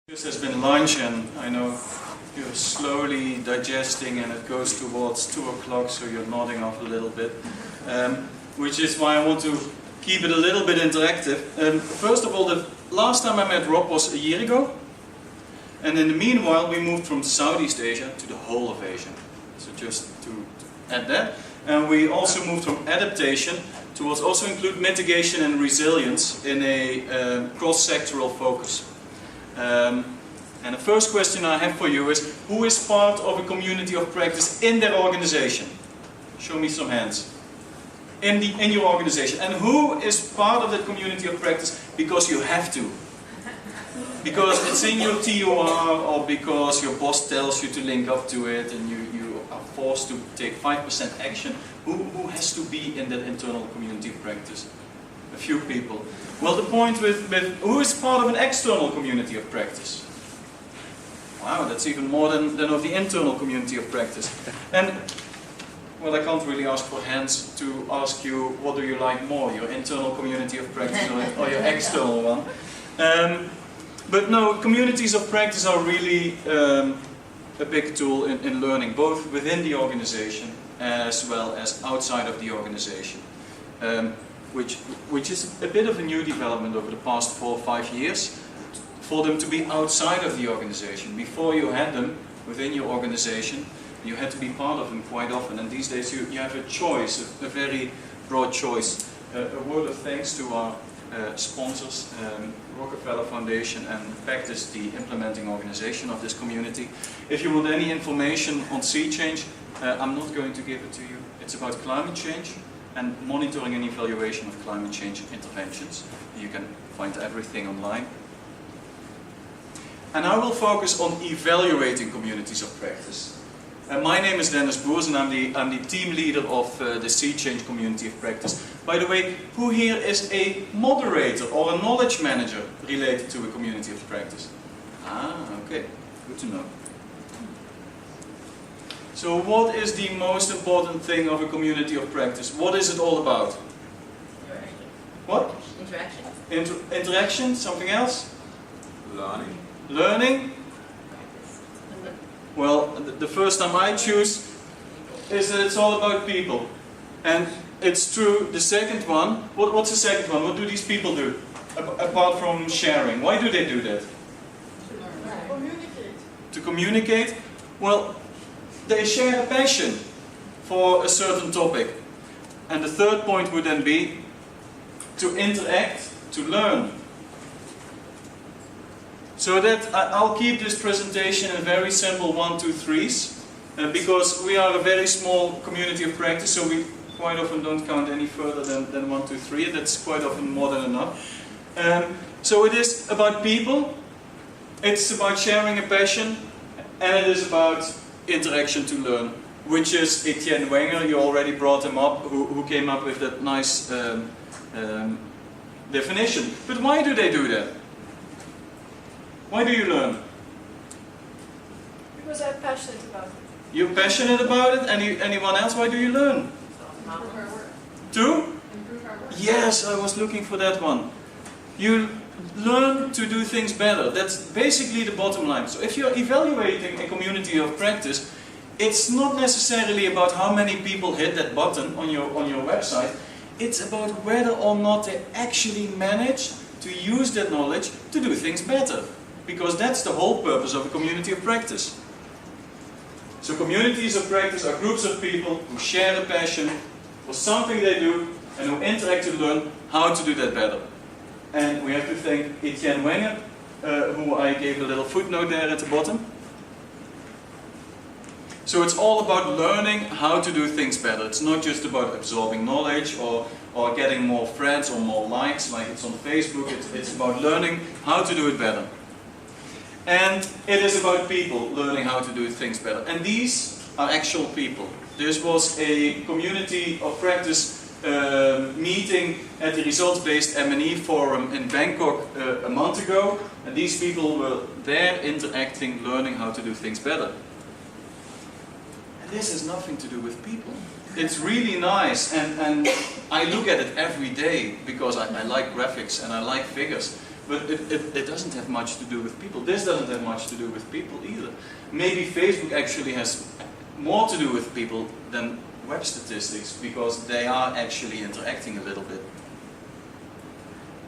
This has been lunch, and I know you're slowly digesting, and it goes towards 2 o'clock, so you're nodding off a little bit, which is why I want to keep it a little bit interactive. First of all, the last time I met Rob was a year ago, and in the meanwhile we moved from Southeast Asia to the whole of Asia. So just to add that. And we also moved from adaptation towards also include mitigation and resilience in a cross-sectoral focus. And the first question I have for you is, who is part of a community of practice in their organization? Show me some hands. In your organization. And who is part of that community of practice because you have to? Because it's in your TOR, or because your boss tells you to link up to it and you are forced to take 5% action. Who has to be in that internal community of practice? A few people. Well, the point with who is part of an external community of practice? Wow, that's even more than of the internal community of practice. And, well, I can't really ask for hands to ask you, what do you like more, your internal community of practice or your external one? But no, communities of practice are really a big tool in learning, both within the organization as well as outside of the organization. Which is a bit of a new development over the past 4 or 5 years, for them to be outside of the organization. Before you had them within your organization, you had to be part of them quite often, and these days you have a choice, a very broad choice. A word of thanks to our sponsors, Rockefeller Foundation and Practice, the implementing organization of this community. If you want any information on sea change, I'm not going to give it to you. It's about climate change and monitoring and evaluation of climate change interventions. You can find everything online. And I will focus on evaluating communities of practice. My name is Bours, and I'm the team leader of the Sea Change Community of Practice. By the way, who here is a moderator or a knowledge manager related to a community of practice? Ah, okay, good to know. So what is the most important thing of a community of practice? What is it all about? Interaction. What? Interaction. Interaction, something else? Learning. Learning? Well, the first time I choose is that it's all about people. And it's true, the second one, what's the second one? What do these people do? Apart from sharing. Why do they do that? To communicate. To communicate? Well, they share a passion for a certain topic. And the third point would then be to interact, to learn. So that I'll keep this presentation in very simple 1, 2, 3s, because we are a very small community of practice, so we quite often don't count any further than 1, 2, 3. That's quite often more than enough. So it is about people, it's about sharing a passion, and it is about interaction to learn, which is Etienne Wenger. You already brought him up, who came up with that nice definition. But why do they do that? Why do you learn? Because I'm passionate about it. You're passionate about it? Anyone else? Why do you learn? Improve our work. To? Improve our work. Yes, I was looking for that one. You learn to do things better. That's basically the bottom line. So if you're evaluating a community of practice, it's not necessarily about how many people hit that button on your website. It's about whether or not they actually manage to use that knowledge to do things better. Because that's the whole purpose of a community of practice. So communities of practice are groups of people who share a passion for something they do and who interact to learn how to do that better. And we have to thank Etienne Wenger, who I gave a little footnote there at the bottom. So it's all about learning how to do things better. It's not just about absorbing knowledge or getting more friends or more likes like it's on Facebook. It's about learning how to do it better. And it is about people learning how to do things better. And these are actual people. This was a community of practice meeting at the results-based M&E forum in Bangkok a month ago. And these people were there interacting, learning how to do things better. And this has nothing to do with people. It's really nice, and I look at it every day because I like graphics and I like figures. But it doesn't have much to do with people. This doesn't have much to do with people either. Maybe Facebook actually has more to do with people than web statistics, because they are actually interacting a little bit.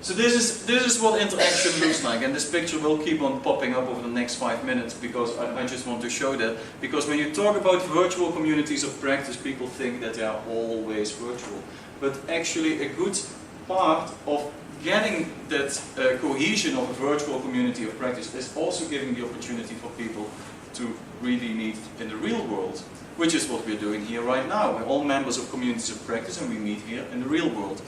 So this is what interaction looks like, and this picture will keep on popping up over the next 5 minutes, because I just want to show that. Because when you talk about virtual communities of practice, people think that they are always virtual. But actually a good part of getting that cohesion of a virtual community of practice is also giving the opportunity for people to really meet in the real world, which is what we're doing here right now. We're all members of communities of practice and we meet here in the real world.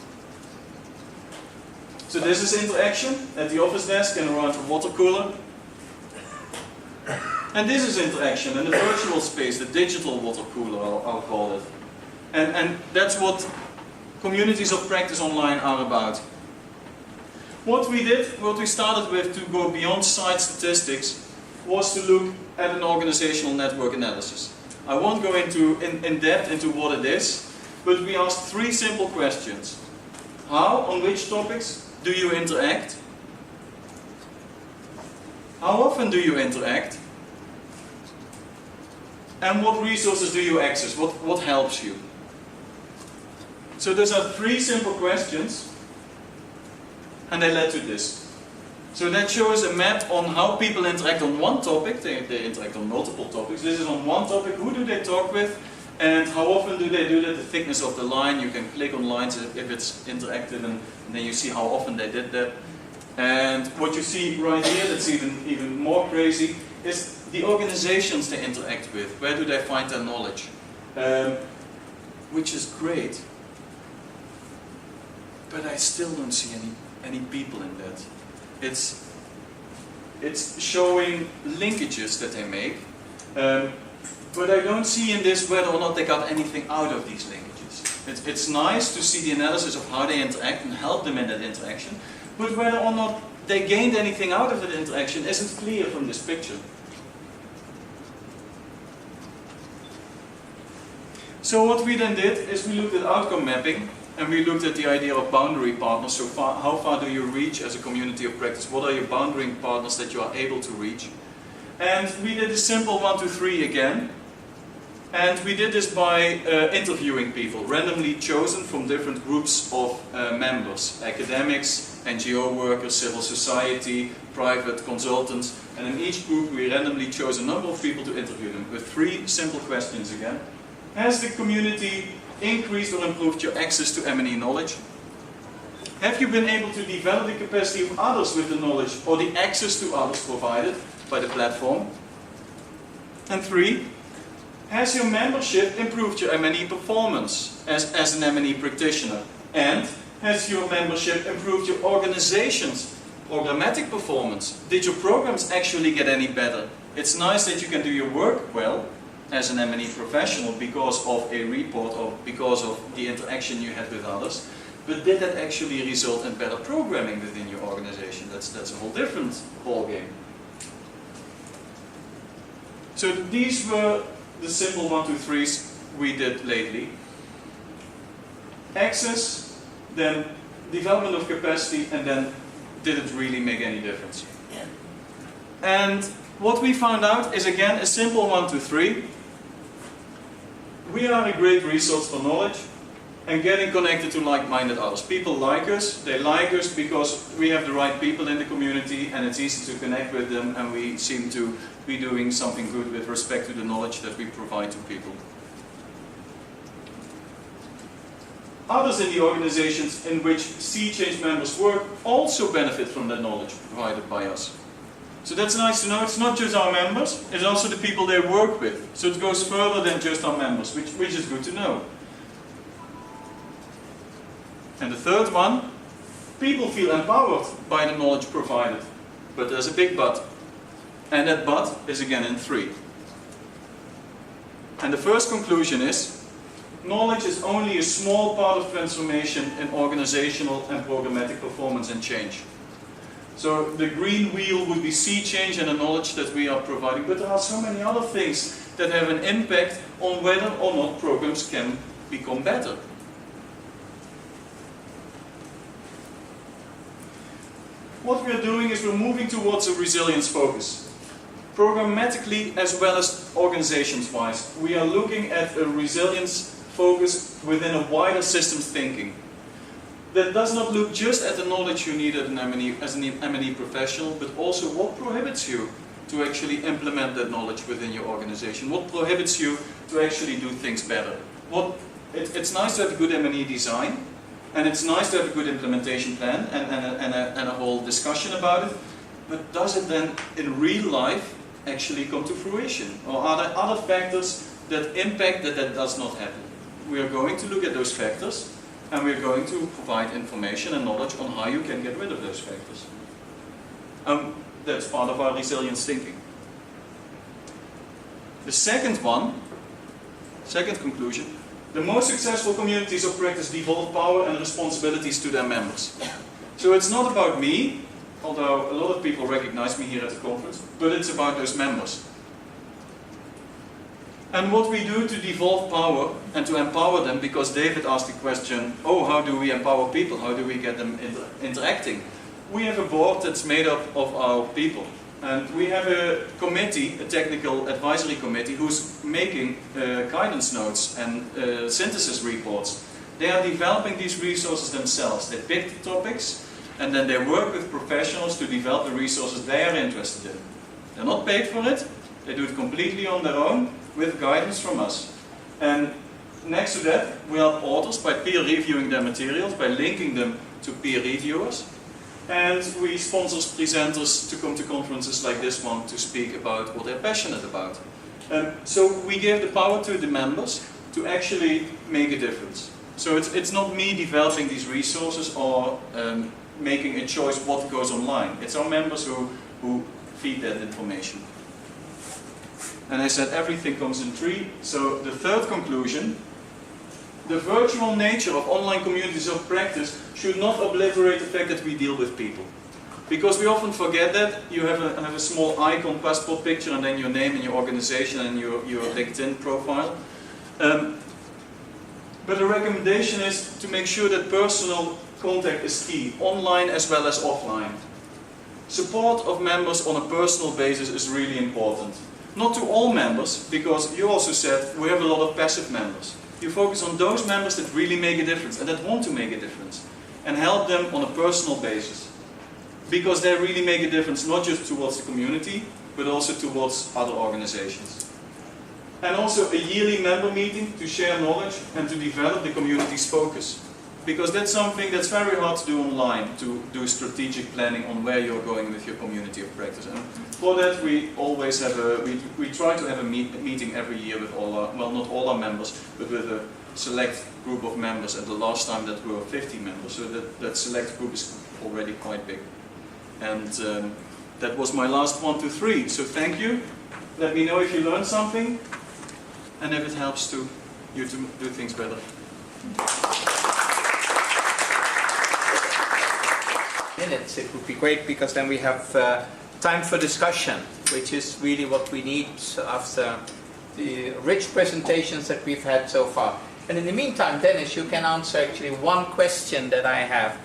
So this is interaction at the office desk and around the water cooler. And this is interaction in the virtual space, the digital water cooler, I'll call it. And that's what communities of practice online are about. What we started with to go beyond site statistics was to look at an organizational network analysis. I won't go in depth into what it is, but we asked 3 simple questions. How, on which topics do you interact? How often do you interact? And what resources do you access? What helps you? So those are 3 simple questions, and they led to this. So that shows a map on how people interact on one topic. They interact on multiple topics. This is on one topic. Who do they talk with? And how often do they do that? The thickness of the line. You can click on lines if it's interactive, and then you see how often they did that. And what you see right here, that's even more crazy, is the organizations they interact with. Where do they find their knowledge? Which is great. But I still don't see any people in that. It's showing linkages that they make, but I don't see in this whether or not they got anything out of these linkages. It's nice to see the analysis of how they interact and help them in that interaction, but whether or not they gained anything out of that interaction isn't clear from this picture. So what we then did is we looked at outcome mapping. And we looked at the idea of boundary partners. So how far do you reach as a community of practice? What are your boundary partners that you are able to reach? And we did a simple 1, 2, 3 again. And we did this by interviewing people, randomly chosen from different groups of members. Academics, NGO workers, civil society, private consultants. And in each group we randomly chose a number of people to interview them with 3 simple questions again. Has the community increased or improved your access to M&E knowledge? Have you been able to develop the capacity of others with the knowledge or the access to others provided by the platform? And 3, has your membership improved your M&E performance as an M&E practitioner? And has your membership improved your organization's programmatic performance? Did your programs actually get any better? It's nice that you can do your work well as an M&E professional because of a report or because of the interaction you had with others, but did that actually result in better programming within your organization? That's a whole different ballgame. So these were the simple 1, 2, 3s we did lately. Access, then development of capacity, and then did it really make any difference? And what we found out is again a simple 1, 2, 3. We are a great resource for knowledge and getting connected to like-minded others. People like us, they like us because we have the right people in the community and it's easy to connect with them, and we seem to be doing something good with respect to the knowledge that we provide to people. Others in the organizations in which Change members work also benefit from that knowledge provided by us. So that's nice to know. It's not just our members, it's also the people they work with. So it goes further than just our members, which is good to know. And the third one, people feel empowered by the knowledge provided. But there's a big but. And that but is again in 3. And the first conclusion is, knowledge is only a small part of transformation in organizational and programmatic performance and change. So the green wheel would be change and the knowledge that we are providing, but there are so many other things that have an impact on whether or not programs can become better. what we're doing is we're moving towards a resilience focus. Programmatically as well as organizations-wise. We are looking at a resilience focus within a wider systems thinking. That does not look just at the knowledge you need as an M&E professional, but also what prohibits you to actually implement that knowledge within your organization. What prohibits you to actually do things better. It's nice to have a good M&E design, and it's nice to have a good implementation plan and a whole discussion about it, but does it then in real life actually come to fruition? Or are there other factors that impact that does not happen? We are going to look at those factors, and we're going to provide information and knowledge on how you can get rid of those factors. That's part of our resilience thinking. The second conclusion, the most successful communities of practice devolve power and responsibilities to their members. So it's not about me, although a lot of people recognize me here at the conference, but it's about those members. And what we do to devolve power and to empower them, because David asked the question, oh, how do we empower people? How do we get them interacting? We have a board that's made up of our people. And we have a committee, a technical advisory committee, who's making guidance notes and synthesis reports. They are developing these resources themselves. They pick the topics, and then they work with professionals to develop the resources they are interested in. They're not paid for it. They do it completely on their own, with guidance from us. And next to that, we help authors by peer reviewing their materials, by linking them to peer reviewers. And we sponsor presenters to come to conferences like this one to speak about what they're passionate about. So we give the power to the members to actually make a difference. So it's not me developing these resources or making a choice what goes online. It's our members who feed that information. And I said everything comes in three. So the third conclusion, the virtual nature of online communities of practice should not obliterate the fact that we deal with people. Because we often forget that. You have a small icon, passport picture, and then your name and your organization and your LinkedIn profile. But the recommendation is to make sure that personal contact is key, online as well as offline. Support of members on a personal basis is really important. Not to all members, because you also said we have a lot of passive members. You focus on those members that really make a difference and that want to make a difference. And help them on a personal basis. Because they really make a difference not just towards the community, but also towards other organizations. And also a yearly member meeting to share knowledge and to develop the community's focus. Because that's something that's very hard to do online, to do strategic planning on where you're going with your community of practice. And for that we always have we try to have a meeting every year with all our, well, not all our members, but with a select group of members. And the last time that we were 50 members, so that select group is already quite big. And that was my last 1, 2, 3. So thank you. Let me know if you learned something and if it helps you to do things better. Minutes, it would be great, because then we have time for discussion, which is really what we need after the rich presentations that we've had so far. And in the meantime, Dennis, you can answer actually one question that I have,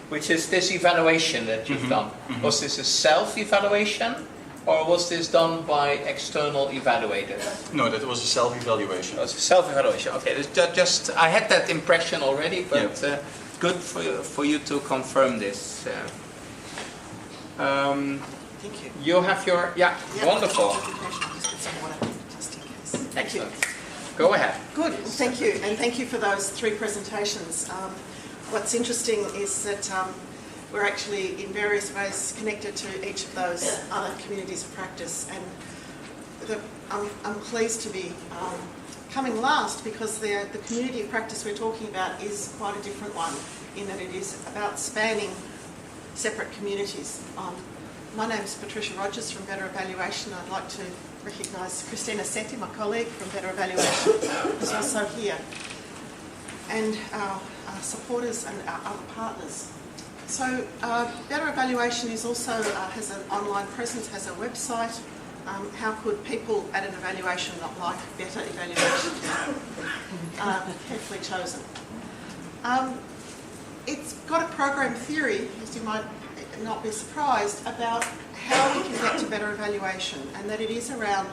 which is this evaluation that you've done. Was this a self-evaluation, or was this done by external evaluators? No, that was a self-evaluation. It was a self-evaluation. Okay, just I had that impression already, but yeah. Good for you to confirm this. Thank you. You have your, wonderful. Just in case. Thank you. Go ahead. Good, thank you, and thank you for those 3 presentations. What's interesting is that we're actually in various ways connected to each of those other communities of practice, and I'm pleased to be coming last, because the community of practice we're talking about is quite a different one, in that it is about spanning separate communities. My name is Patricia Rogers from Better Evaluation. I'd like to recognise Christina Setti, my colleague from Better Evaluation, who's also here, and our supporters and our other partners. So Better Evaluation is also has an online presence, has a website. How could people at an evaluation not like Better Evaluation? Carefully chosen. It's got a program theory, as you might not be surprised about how we can get to better evaluation, and that it is around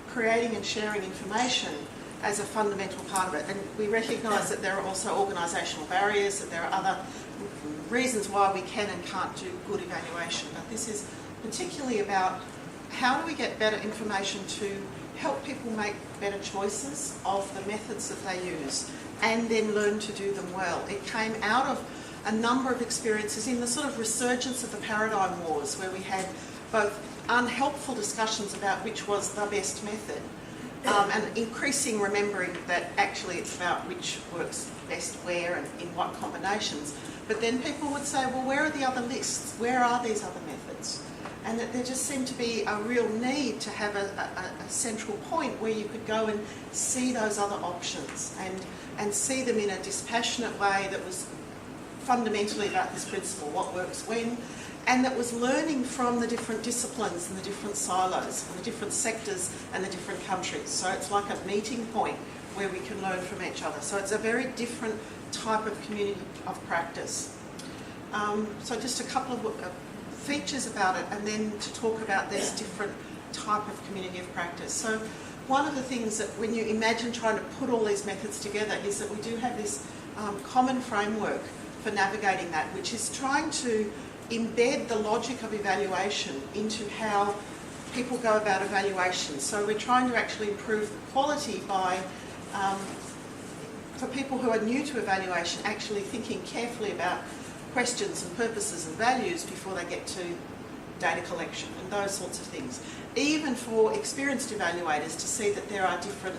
creating and sharing information as a fundamental part of it. And we recognise that there are also organisational barriers, that there are other reasons why we can and can't do good evaluation. But this is particularly about how do we get better information to help people make better choices of the methods that they use and then learn to do them well. It came out of a number of experiences in the sort of resurgence of the paradigm wars, where we had both unhelpful discussions about which was the best method, and increasing remembering that actually it's about which works best where and in what combinations. But then people would say, well, where are the other lists? Where are these other methods? And that there just seemed to be a real need to have a central point where you could go and see those other options and see them in a dispassionate way that was fundamentally about this principle, what works when, and that was learning from the different disciplines and the different silos and the different sectors and the different countries. So it's like a meeting point where we can learn from each other. So it's a very different type of community of practice. So just a couple of features about it, and then to talk about this different type of community of practice. So one of the things that when you imagine trying to put all these methods together is that we do have this common framework for navigating that, which is trying to embed the logic of evaluation into how people go about evaluation. So we're trying to actually improve the quality by, for people who are new to evaluation, actually thinking carefully about questions and purposes and values before they get to data collection and those sorts of things. Even for experienced evaluators to see that there are different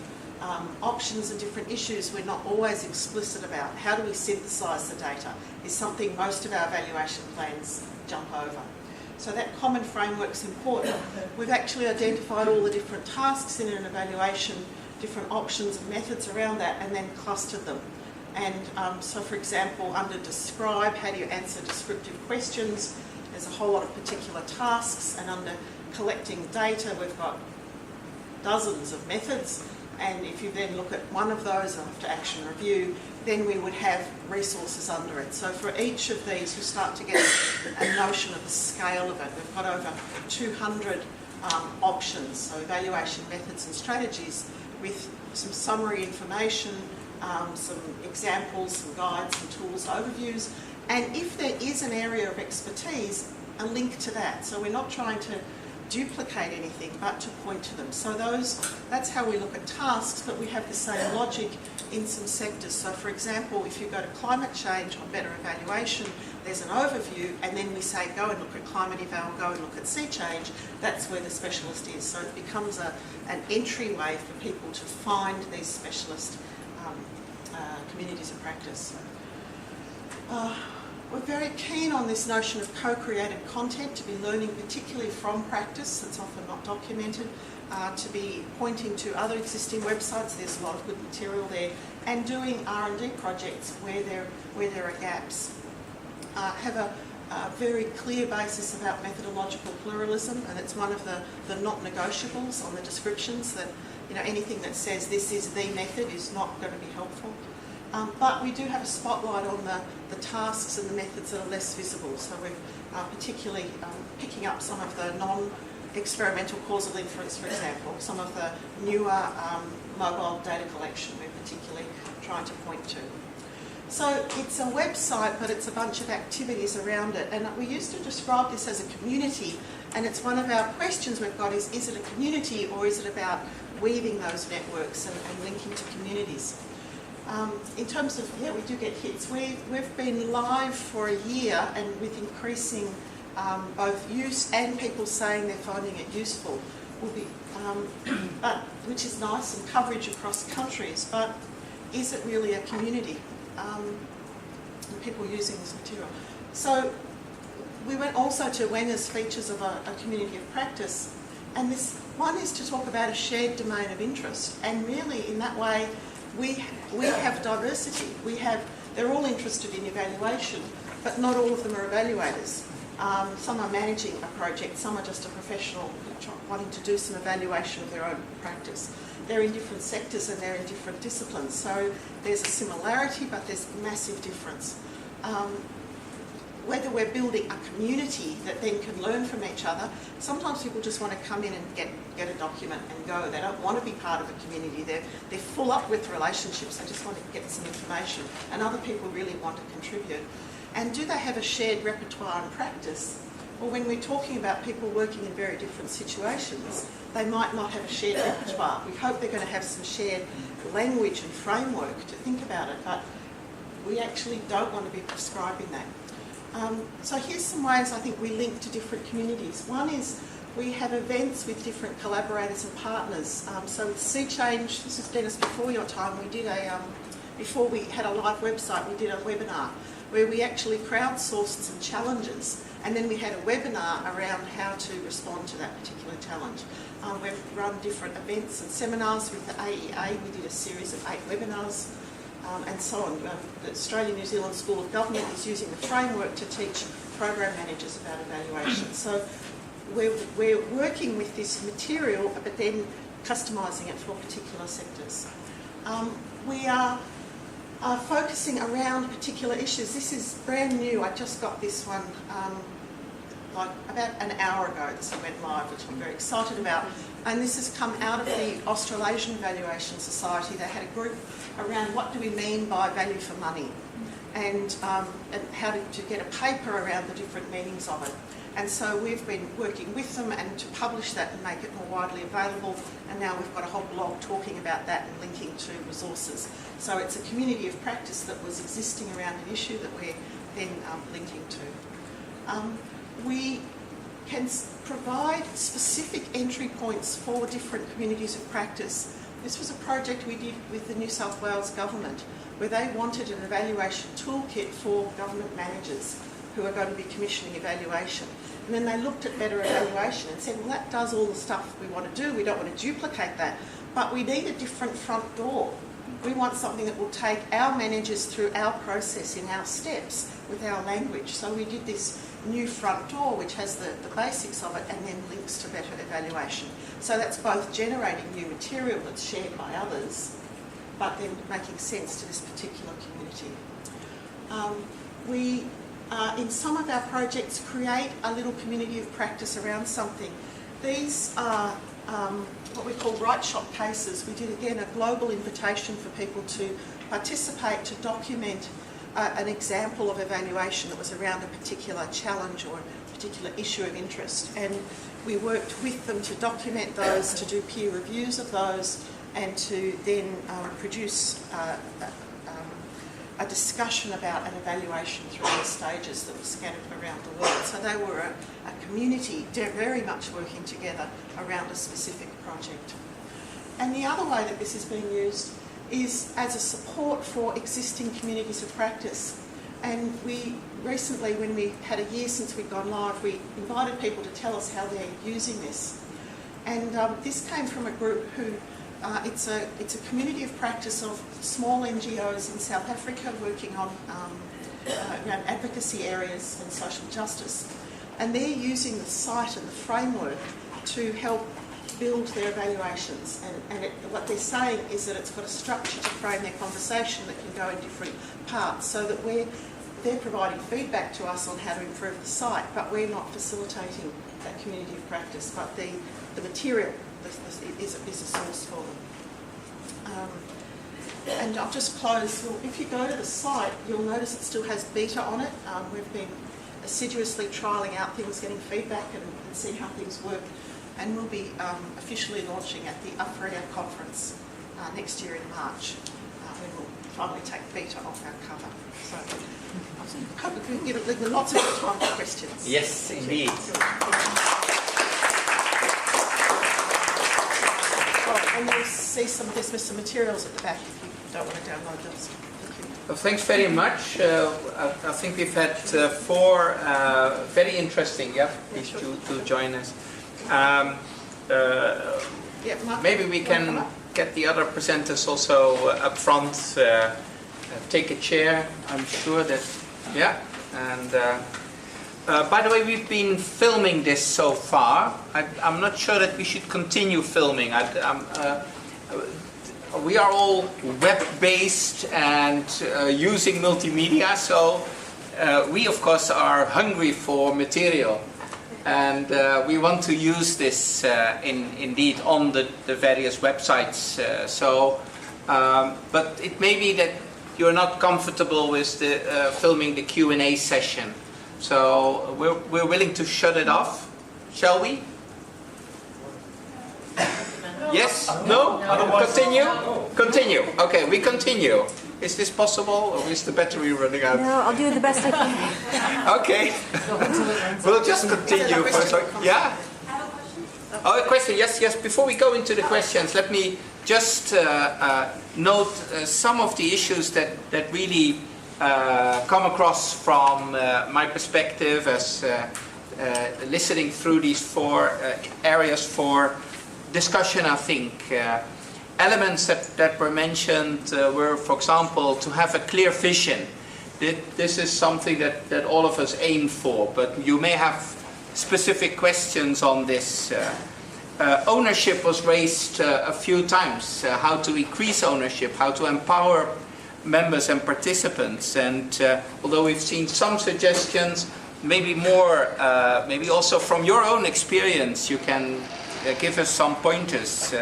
options and different issues we're not always explicit about. How do we synthesise the data is something most of our evaluation plans jump over. So that common framework's important. We've actually identified all the different tasks in an evaluation, different options and methods around that, and then clustered them. And so, for example, under describe, how do you answer descriptive questions? There's a whole lot of particular tasks, and under collecting data, we've got dozens of methods. And if you then look at one of those after action review, then we would have resources under it. So for each of these, you start to get a notion of the scale of it. We've got over 200 options, so evaluation methods and strategies with some summary information, some examples, some guides, some tools, overviews. And if there is an area of expertise, a link to that. So we're not trying to duplicate anything, but to point to them. So that's how we look at tasks, but we have the same logic in some sectors. So for example, if you go to climate change on better evaluation, there's an overview, and then we say go and look at Climate-Eval, go and look at sea change. That's where the specialist is. So it becomes an entryway for people to find these specialist communities of practice. We're very keen on this notion of co-created content, to be learning particularly from practice that's often not documented, to be pointing to other existing websites, there's a lot of good material there, and doing R&D projects where there are gaps. Have a very clear basis about methodological pluralism, and it's one of the not negotiables on the descriptions, that anything that says this is the method is not going to be helpful. But we do have a spotlight on the tasks and the methods that are less visible. So we're particularly picking up some of the non-experimental causal inference, for example, some of the newer mobile data collection we're particularly trying to point to. So it's a website, but it's a bunch of activities around it. And we used to describe this as a community, and it's one of our questions we've got is it a community, or is it about weaving those networks and linking to communities? In terms of, we do get hits. We've been live for a year, and with increasing both use and people saying they're finding it useful, which is nice, and coverage across countries, but is it really a community? And people using this material. So we went also to Wenger's features of a community of practice, and this one is to talk about a shared domain of interest, and really in that way we have diversity. They're all interested in evaluation, but not all of them are evaluators. Some are managing a project, some are just a professional wanting to do some evaluation of their own practice. They're in different sectors and they're in different disciplines, so there's a similarity, but there's massive difference. whether we're building a community that then can learn from each other. Sometimes people just want to come in and get a document and go. They don't want to be part of a community. They're full up with relationships. They just want to get some information. And other people really want to contribute. And do they have a shared repertoire and practice? Well, when we're talking about people working in very different situations, they might not have a shared repertoire. We hope they're going to have some shared language and framework to think about it, but we actually don't want to be prescribing that. So here's some ways I think we link to different communities. One is we have events with different collaborators and partners. So with Sea Change, this is Dennis before your time, we did before we had a live website, we did a webinar where we actually crowdsourced some challenges, and then we had a webinar around how to respond to that particular challenge. We've run different events and seminars with the AEA. We did a series of 8 webinars. And so on. The Australian-New Zealand School of Government is using the framework to teach program managers about evaluation. So we're working with this material, but then customising it for particular sectors. We are focusing around particular issues. This is brand new. I just got this one like about an hour ago. This went live, which I'm very excited about. And this has come out of the Australasian Evaluation Society. They had a group around what do we mean by value for money, and how to get a paper around the different meanings of it. And so we've been working with them and to publish that and make it more widely available, and now we've got a whole blog talking about that and linking to resources. So it's a community of practice that was existing around an issue that we're then linking to. We can provide specific entry points for different communities of practice. This was a project we did with the New South Wales Government, where they wanted an evaluation toolkit for government managers who are going to be commissioning evaluation. And then they looked at better evaluation and said, well, that does all the stuff we want to do. We don't want to duplicate that, but we need a different front door. We want something that will take our managers through our process in our steps with our language. So we did this new front door, which has the basics of it and then links to better evaluation. So that's both generating new material that's shared by others, but then making sense to this particular community. We, in some of our projects, create a little community of practice around something. These are what we call right shop cases. We did, again, a global invitation for people to participate, to document an example of evaluation that was around a particular challenge or a particular issue of interest. And we worked with them to document those, to do peer reviews of those, and to then produce a discussion about an evaluation through the stages that were scattered around the world. So they were a community very much working together around a specific project. And the other way that this is being used is as a support for existing communities of practice. And we recently, when we had a year since we'd gone live, we invited people to tell us how they're using this. And this came from a group who, it's a community of practice of small NGOs in South Africa working on around advocacy areas and social justice. And they're using the site and the framework to help build their evaluations, and what they're saying is that it's got a structure to frame their conversation that can go in different parts, so that they're providing feedback to us on how to improve the site, but we're not facilitating that community of practice, but the material is a source for them. And I'll just close. Well, if you go to the site, you'll notice it still has beta on it. We've been assiduously trialling out things, getting feedback and seeing how things work. And we'll be officially launching at the AEA conference next year in March, when we'll finally take beta off our cover. So I hope we can give lots of time for questions. Yes, indeed. Oh, and you'll see there's some materials at the back if you don't want to download those. Thank you. Well, thanks very much. I think we've had 4 very interesting, please to join us. Maybe we can get the other presenters also up front, take a chair. I'm sure that, and by the way, we've been filming this so far. I'm not sure that we should continue filming. We are all web-based and using multimedia, so we of course are hungry for material, and we want to use this indeed on the various websites. But it may be that you're not comfortable with the filming the Q&A session, so we're willing to shut it off. Shall we? Yes? No? Continue? Continue. Okay, we continue. Is this possible, or is the battery running out? No, I'll do the best I can. Okay. We'll just continue. Yeah? I have a question. Oh, a question. Yes, yes. Before we go into the questions, let me just note some of the issues that really come across from my perspective as listening through these 4 areas for discussion, I think. Elements that were mentioned were, for example, to have a clear vision. This is something that all of us aim for, but you may have specific questions on this. Ownership was raised a few times, how to increase ownership, how to empower members and participants, and although we've seen some suggestions, maybe more, maybe also from your own experience, you can give us some pointers.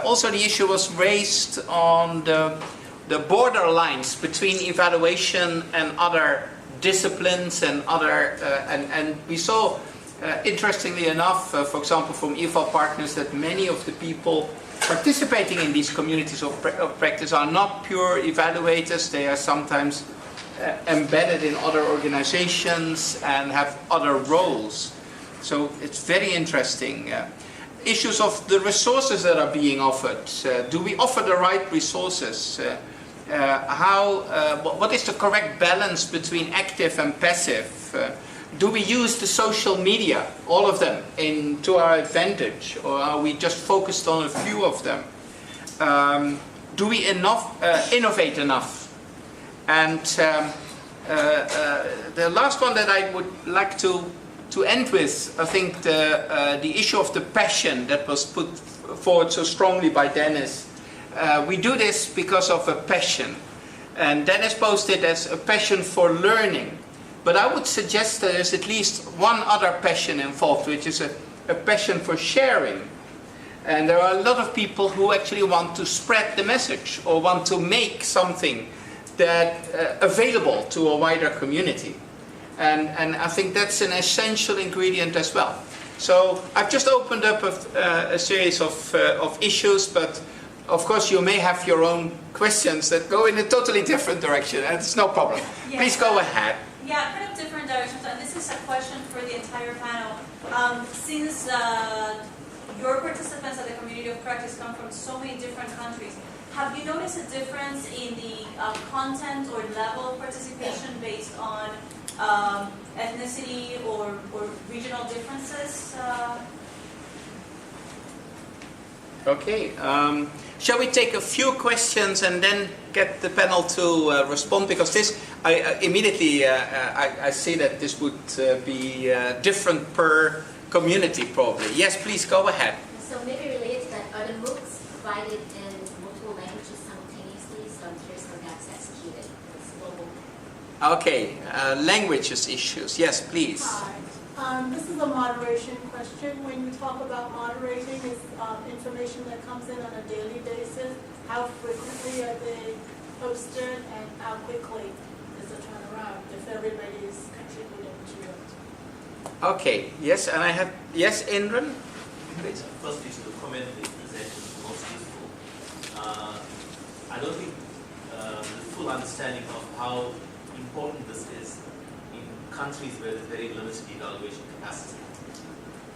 Also, the issue was raised on the border lines between evaluation and other disciplines and other, and we saw, interestingly enough, for example, from EvalPartners, that many of the people participating in these communities of practice are not pure evaluators. They are sometimes embedded in other organizations and have other roles. So it's very interesting. Issues of the resources that are being offered. Do we offer the right resources? What is the correct balance between active and passive? Do we use the social media, all of them, to our advantage, or are we just focused on a few of them? Do we innovate enough? And the last one that I would like to end with, I think the issue of the passion that was put forward so strongly by Dennis. We do this because of a passion, and Dennis posed it as a passion for learning. But I would suggest that there's at least one other passion involved, which is a passion for sharing. And there are a lot of people who actually want to spread the message or want to make something that available to a wider community. And I think that's an essential ingredient as well. So I've just opened up a series of issues, but of course you may have your own questions that go in a totally different direction, and it's no problem. Yeah. Please go ahead. Yeah, kind of different directions, and this is a question for the entire panel. Since your participants at the community of practice come from so many different countries, have you noticed a difference in the content or level of participation based on ethnicity or regional differences? Okay. Shall we take a few questions and then get the panel to respond? Because this, I immediately I see that this would be different per community probably. Yes, please go ahead. So maybe related to that, are the MOOCs provided in multiple languages simultaneously? So I'm curious how that's executed. It's global. Okay, languages issues. Yes, please. Hi. This is a moderation question. When you talk about moderating, it's information that comes in on a daily basis. How frequently are they posted, and how quickly is the turnaround if everybody is contributing to it? Okay, yes, and I have, yes, Indran? Please. Firstly, to the comment the presentation is most useful. I don't think the full understanding of how important this is in countries where there's very limited evaluation capacity.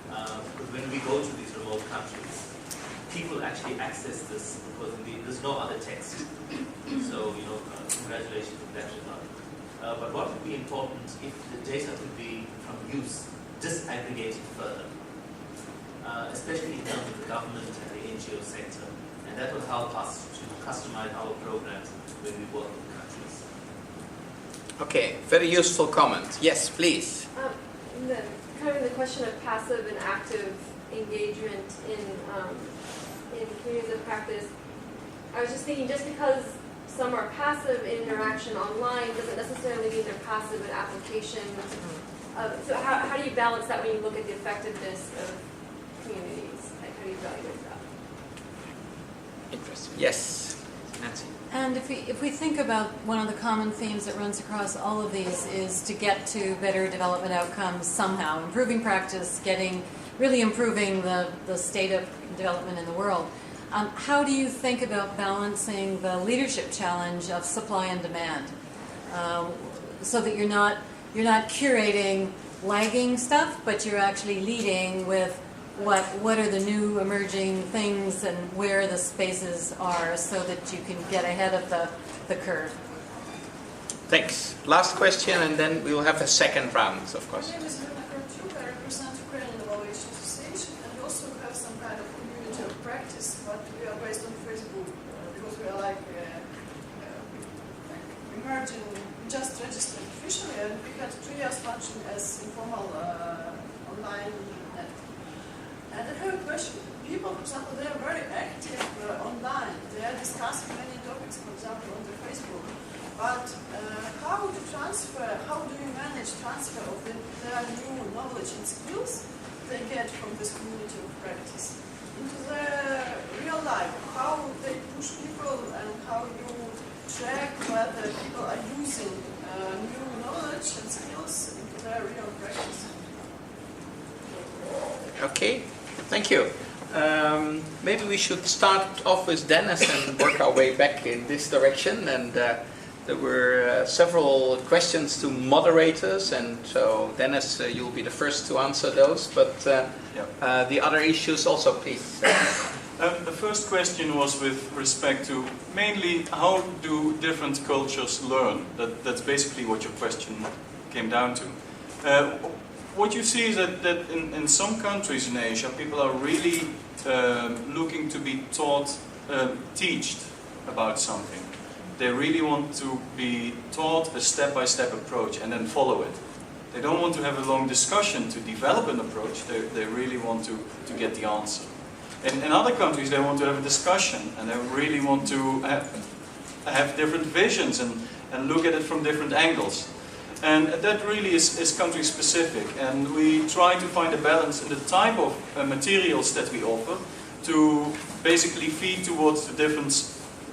Because when we go to these remote countries, people actually access this because there's no other text. So, congratulations in that regard. But what would be important if the data could be, from use, disaggregated further, especially in terms of the government and the NGO sector, and that will help us to customize our programs when we work with countries. Okay, very useful comment. Yes, please. Kind of the question of passive and active engagement in communities of practice. I was just thinking, just because some are passive in interaction online, doesn't necessarily mean they're passive in application. So how do you balance that when you look at the effectiveness of communities? Like, how do you evaluate that? Interesting. Yes, Nancy. And if we think about one of the common themes that runs across all of these is to get to better development outcomes somehow, improving practice, really improving the state of development in the world. How do you think about balancing the leadership challenge of supply and demand, so that you're not curating lagging stuff, but you're actually leading with what are the new emerging things and where the spaces are, so that you can get ahead of the curve? Thanks. Last question, and then we will have a second round, of course. My name is Lena Kravchuk. I represent Ukrainian Evaluation Association, and we also have some kind of community of practice, but we are based on Facebook because we are like emerging. We just registered officially, and we had 2 years function as informal online net. And I have a question. People, for example, they are very active online. They are discussing many topics, for example, on the Facebook. But how do you manage transfer of their new knowledge and skills they get from this community of practice into their real life? How they push people and how you track whether people are using new knowledge and skills into their real practice? Okay, thank you. Maybe we should start off with Dennis and work our way back in this direction. And there were several questions to moderators, and so Dennis, you'll be the first to answer those. But the other issues also, please. The first question was with respect to mainly how do different cultures learn? That's basically what your question came down to. What you see is that in some countries in Asia, people are really looking to be taught, teached about something. They really want to be taught a step-by-step approach and then follow it. They don't want to have a long discussion to develop an approach. They really want to get the answer. In other countries, they want to have a discussion and they really want to have different visions and look at it from different angles. And that really is country specific, and we try to find a balance in the type of materials that we offer to basically feed towards the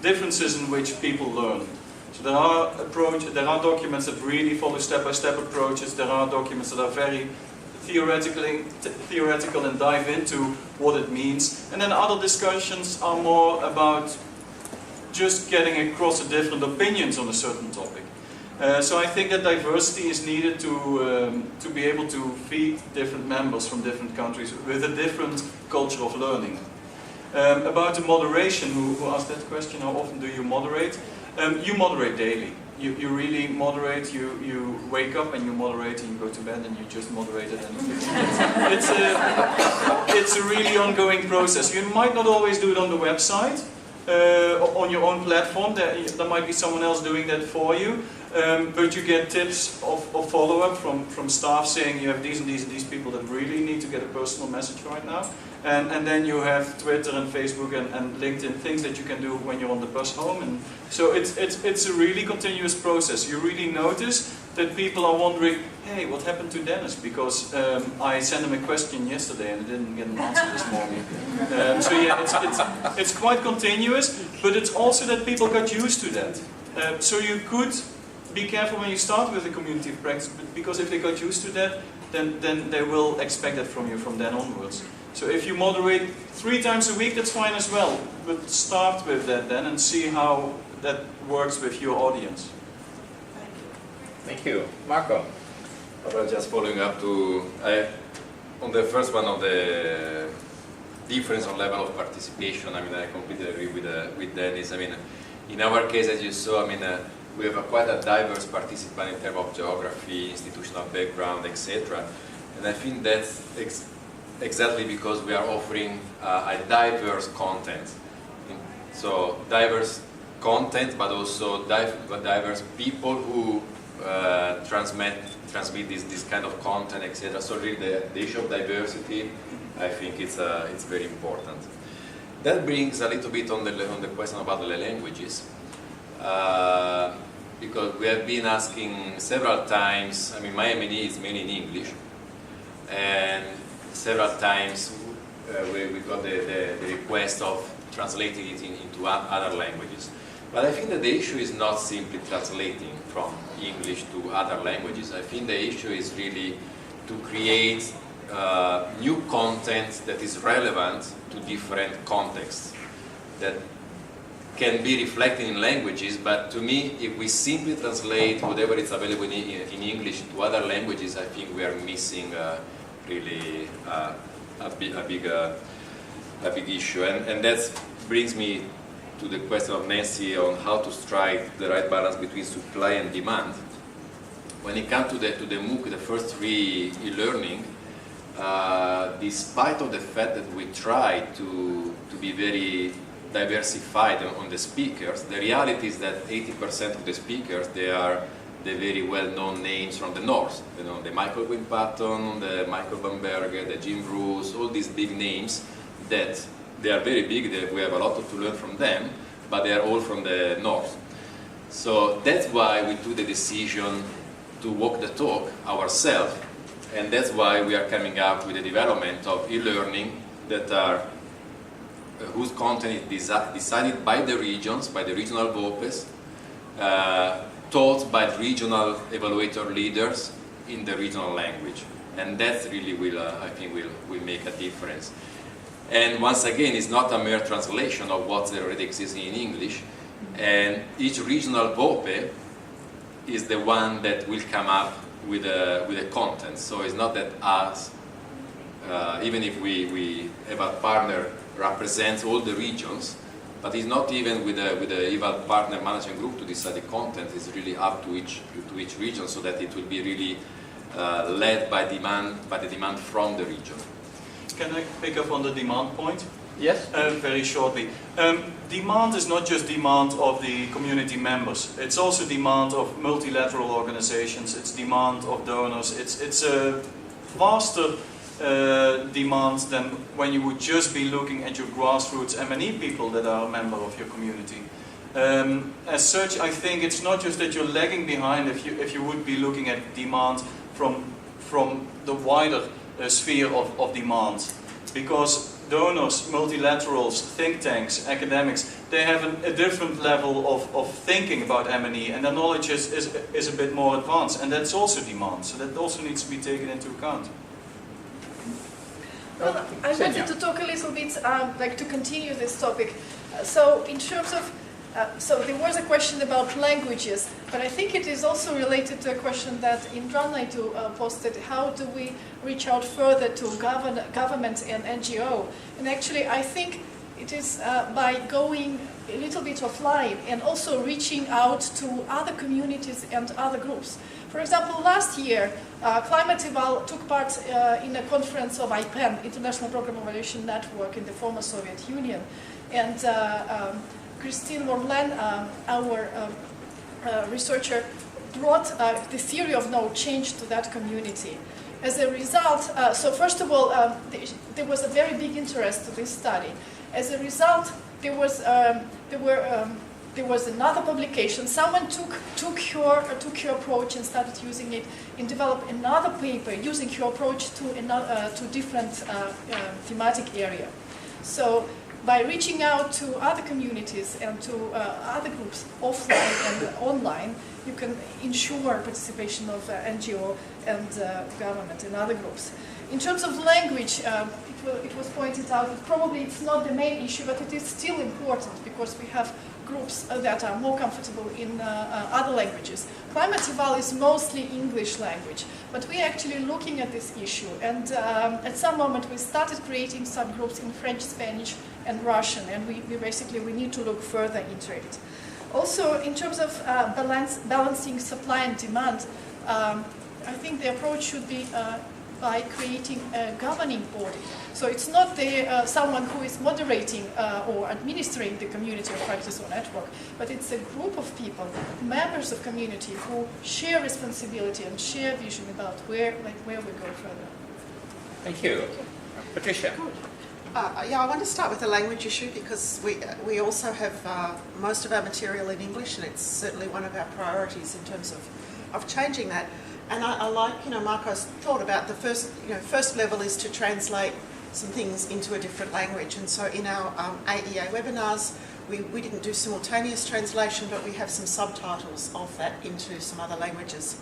differences in which people learn. So there are documents that really follow step-by-step approaches. There are documents that are very theoretical and dive into what it means. And then other discussions are more about just getting across the different opinions on a certain topic. So I think that diversity is needed to be able to feed different members from different countries with a different culture of learning. About the moderation, who asked that question, how often do you moderate? You moderate daily. You really moderate, you wake up and you moderate, and you go to bed and you just moderate it. And it's a really ongoing process. You might not always do it on the website, on your own platform. There might be someone else doing that for you. But you get tips of follow-up from staff saying you have these and these and these people that really need to get a personal message right now. And then you have Twitter and Facebook and LinkedIn, things that you can do when you're on the bus home. And so it's a really continuous process. You really notice that people are wondering, hey, what happened to Dennis? Because I sent him a question yesterday and I didn't get an answer this morning. So yeah, it's quite continuous, but it's also that people got used to that. So you could be careful when you start with a community of practice, because if they got used to that, then they will expect that from you from then onwards. So if you moderate 3 times a week, that's fine as well. But start with that then and see how that works with your audience. Thank you. Marco? Well, just following up on the first one of the difference on level of participation, I completely agree with Dennis. In our case, as you saw, we have quite a diverse participant in terms of geography, institutional background, etc. And I think that's exactly because we are offering a diverse content. So diverse content, but also diverse people who transmit this kind of content, etc. So really the issue of diversity, I think it's very important. That brings a little bit on the question about the languages. because we have been asking several times. I mean, my M&E is mainly in English, and several times we got the request of translating it into other languages. But I think that the issue is not simply translating from English to other languages. I think the issue is really to create new content that is relevant to different contexts, that can be reflected in languages. But to me, if we simply translate whatever is available in English to other languages, I think we are missing really a big issue. And that brings me to the question of Nancy on how to strike the right balance between supply and demand. When it comes to the MOOC, the first three e-learning, despite of the fact that we try to be very diversified on the speakers, the reality is that 80% of the speakers, they are the very well-known names from the north. You know, the Michael Wynne-Patton, the Michael Bamberger, the Jim Bruce, all these big names that they are very big, we have a lot to learn from them, but they are all from the north. So that's why we took the decision to walk the talk ourselves, and that's why we are coming up with the development of e-learning that are whose content is decided by the regions, by the regional VOPEs, taught by regional evaluator leaders in the regional language. And that really will, I think, will make a difference. And once again, it's not a mere translation of what's already existing in English. And each regional VOPE is the one that will come up with a content. So it's not that us, even if we EvalPartner represents all the regions, but it's not even with the EvalPartner management group to decide the content. It's really up to each region, so that it will be really led by the demand from the region. Can I pick up on the demand point? Yes? Very shortly. Demand is not just demand of the community members. It's also demand of multilateral organizations. It's demand of donors. It's a vaster demand than when you would just be looking at your grassroots M&E people that are a member of your community. As such, I think it's not just that you're lagging behind if you would be looking at demand from the wider sphere of demand, because donors, multilaterals, think tanks, academics, they have a different level of thinking about M&E, and their knowledge is a bit more advanced, and that's also demand, so that also needs to be taken into account. Well, I wanted to talk a little bit, like to continue this topic. So in terms of, so there was a question about languages, but I think it is also related to a question that Indranaitu posted, how do we reach out further to government and NGO? And actually I think it is by going a little bit offline and also reaching out to other communities and other groups. For example, last year, Climate-Eval took part in a conference of IPEN, International Program Evaluation Network in the former Soviet Union. And Christine Morlan, our researcher, brought the theory of no change to that community. As a result, so first of all, there was a very big interest to this study. As a result, there was another publication. Someone took her approach and started using it and developed another paper using her approach to different thematic area. So by reaching out to other communities and to other groups offline and online, you can ensure participation of NGO and government and other groups. In terms of language, it was pointed out that probably it's not the main issue, but it is still important because we have groups that are more comfortable in other languages. Climate-Eval is mostly English language, but we're actually looking at this issue, and at some moment we started creating subgroups in French, Spanish and Russian, and we need to look further into it. Also, in terms of balancing supply and demand, I think the approach should be by creating a governing body. So it's not someone who is moderating or administering the community of practice or network, but it's a group of people, members of community, who share responsibility and share vision about where we go further. Thank you. Patricia. Yeah, I want to start with the language issue because we also have most of our material in English, and it's certainly one of our priorities in terms of changing that. And I like, Marco's thought about the first level is to translate some things into a different language. And so in our AEA webinars, we didn't do simultaneous translation, but we have some subtitles of that into some other languages.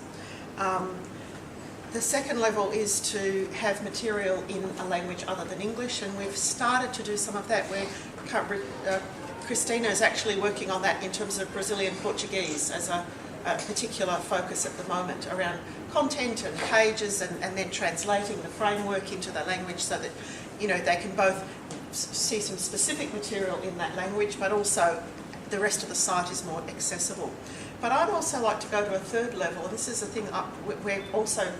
The second level is to have material in a language other than English, and we've started to do some of that where Christina is actually working on that in terms of Brazilian Portuguese as a particular focus at the moment around content and pages and then translating the framework into the language so that they can both see some specific material in that language, but also the rest of the site is more accessible. But I'd also like to go to a third level, and this is a thing we're also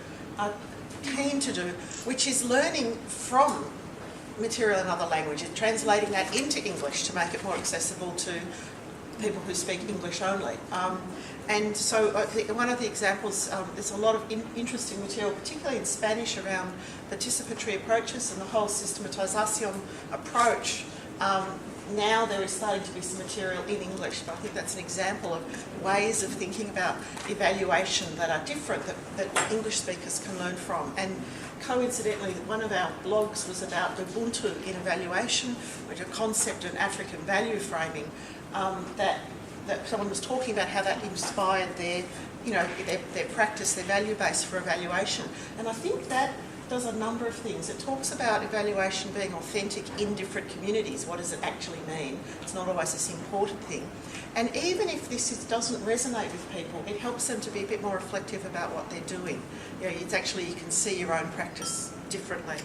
keen to do, which is learning from material in other languages, translating that into English to make it more accessible to people who speak English only. And so one of the examples, there's a lot of interesting material, particularly in Spanish, around participatory approaches and the whole systematización approach. Now there is starting to be some material in English, but I think that's an example of ways of thinking about evaluation that are different, that English speakers can learn from. And coincidentally, one of our blogs was about Ubuntu in evaluation, which is a concept of African value framing, that someone was talking about how that inspired their practice, their value base for evaluation. And I think that does a number of things. It talks about evaluation being authentic in different communities. What does it actually mean? It's not always this important thing. And even if this doesn't resonate with people, it helps them to be a bit more reflective about what they're doing. It's actually, you can see your own practice differently.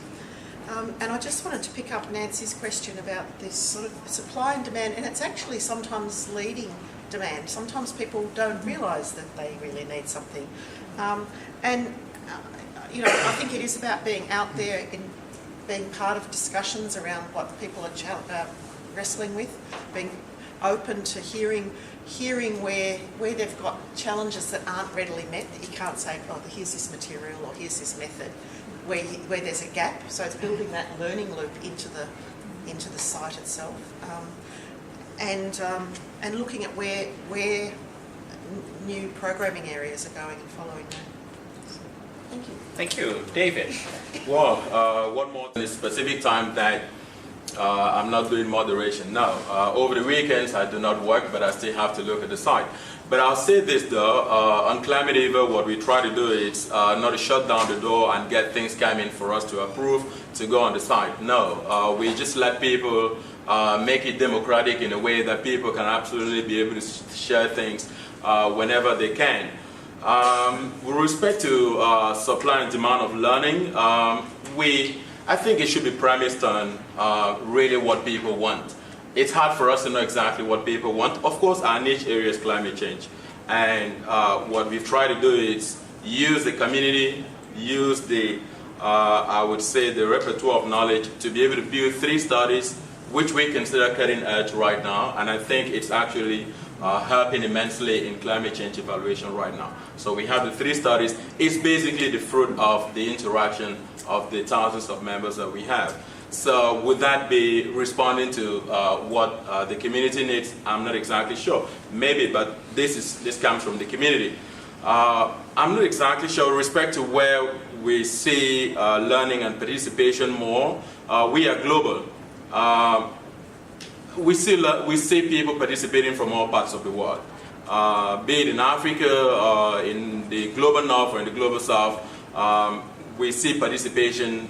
And I just wanted to pick up Nancy's question about this sort of supply and demand, and it's actually sometimes leading demand. Sometimes people don't realise that they really need something. I think it is about being out there and being part of discussions around what people are wrestling with, being open to hearing where they've got challenges that aren't readily met, that you can't say, oh, here's this material or here's this method, where there's a gap. So it's building that learning loop into the site itself, and looking at where new programming areas are going and following that. Thank you. Thank you. David? Well, one more specific time that I'm not doing moderation. No, over the weekends I do not work, but I still have to look at the site. But I'll say this though, on Climate-Eval, what we try to do is not to shut down the door and get things coming for us to approve to go on the site. No, we just let people make it democratic in a way that people can absolutely be able to share things whenever they can. With respect to supply and demand of learning, I think it should be premised on really what people want. It's hard for us to know exactly what people want. Of course, our niche area is climate change. And what we've tried to do is use the community, use the, I would say, the repertoire of knowledge to be able to build 3 studies, which we consider cutting edge right now. And I think it's actually helping immensely in climate change evaluation right now. So we have the 3 studies. It's basically the fruit of the interaction of the thousands of members that we have. So would that be responding to what the community needs? I'm not exactly sure. Maybe, but this comes from the community. I'm not exactly sure with respect to where we see learning and participation more. We are global. We see people participating from all parts of the world, be it in Africa, in the global north or in the global south. We see participation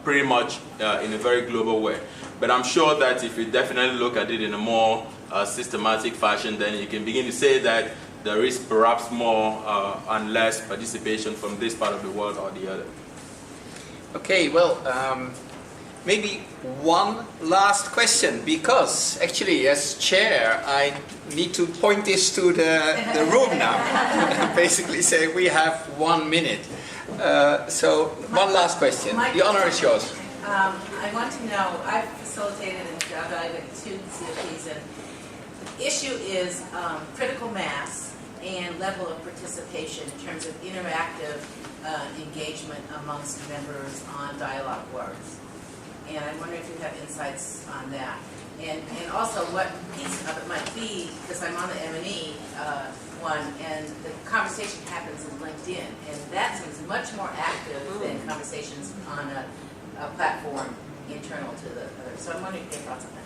pretty much in a very global way. But I'm sure that if you definitely look at it in a more systematic fashion, then you can begin to say that there is perhaps more and less participation from this part of the world or the other. Okay, well, maybe one last question, because actually as chair I need to point this to the room now. Basically say we have 1 minute. So one last question. The honor is yours. I want to know, I've facilitated and evaluated 2 CoPs, and the issue is critical mass and level of participation in terms of interactive engagement amongst members on dialogue boards. and I'm wondering if you have insights on that. And also what piece of it might be, because I'm on the M&E one, and the conversation happens in LinkedIn, and that seems much more active than conversations on a platform internal to the other. So I'm wondering if you have thoughts on that.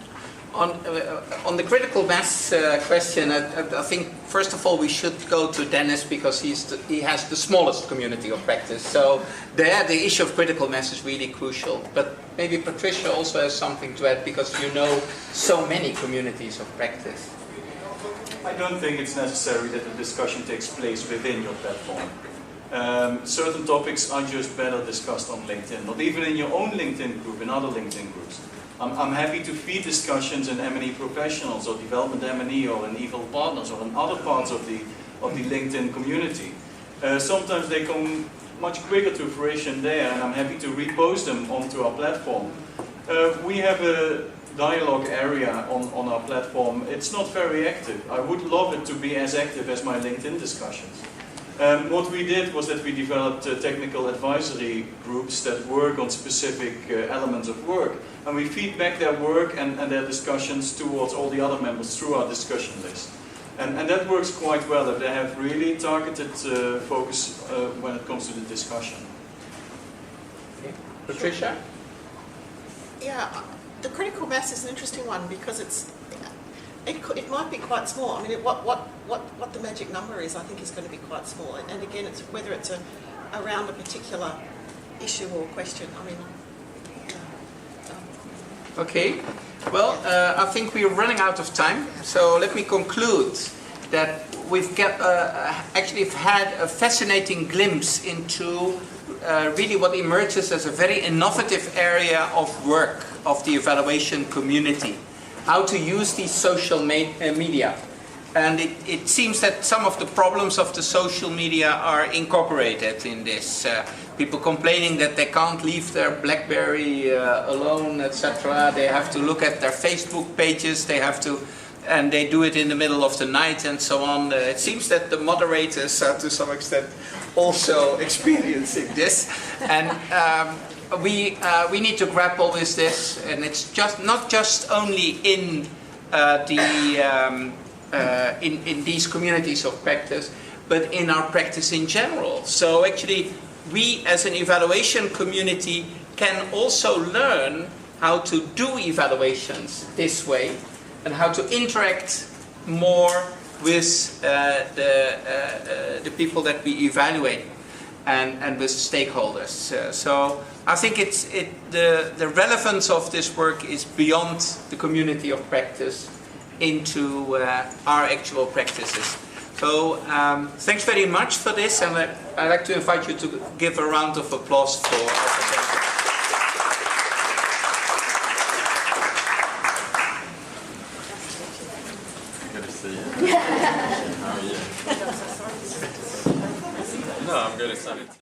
On the critical mass question, I think first of all we should go to Dennis because he has the smallest community of practice. So there the issue of critical mass is really crucial. But maybe Patricia also has something to add because you know so many communities of practice. I don't think it's necessary that the discussion takes place within your platform. Certain topics are just better discussed on LinkedIn, not even in your own LinkedIn group, in other LinkedIn groups. I'm happy to feed discussions in M&E professionals or development M&E or in EvalPartners or in other parts of the LinkedIn community. Sometimes they come much quicker to fruition there, and I'm happy to repost them onto our platform. We have a dialogue area on our platform. It's not very active. I would love it to be as active as my LinkedIn discussions. What we did was that we developed technical advisory groups that work on specific elements of work. And we feed back their work and their discussions towards all the other members through our discussion list. And that works quite well if they have really targeted focus when it comes to the discussion. Okay. Patricia? Yeah, the critical mass is an interesting one because it might be quite small. I mean, what the magic number is, I think, is going to be quite small. And again, it's whether it's around a particular issue or question. I mean. Okay, well, I think we're running out of time, so let me conclude that we've actually had a fascinating glimpse into really what emerges as a very innovative area of work of the evaluation community, how to use these social media. And it seems that some of the problems of the social media are incorporated in this. People complaining that they can't leave their BlackBerry alone, etc. They have to look at their Facebook pages, and they do it in the middle of the night and so on. It seems that the moderators are to some extent also experiencing this. And we need to grapple with this, and it's not just only in in these communities of practice, but in our practice in general. So actually, we as an evaluation community can also learn how to do evaluations this way and how to interact more with the people that we evaluate and with stakeholders. So I think the relevance of this work is beyond the community of practice into our actual practices. So thanks very much for this, and I'd like to invite you to give a round of applause for our presenters. Good to see you. How are you? No, I'm good. It's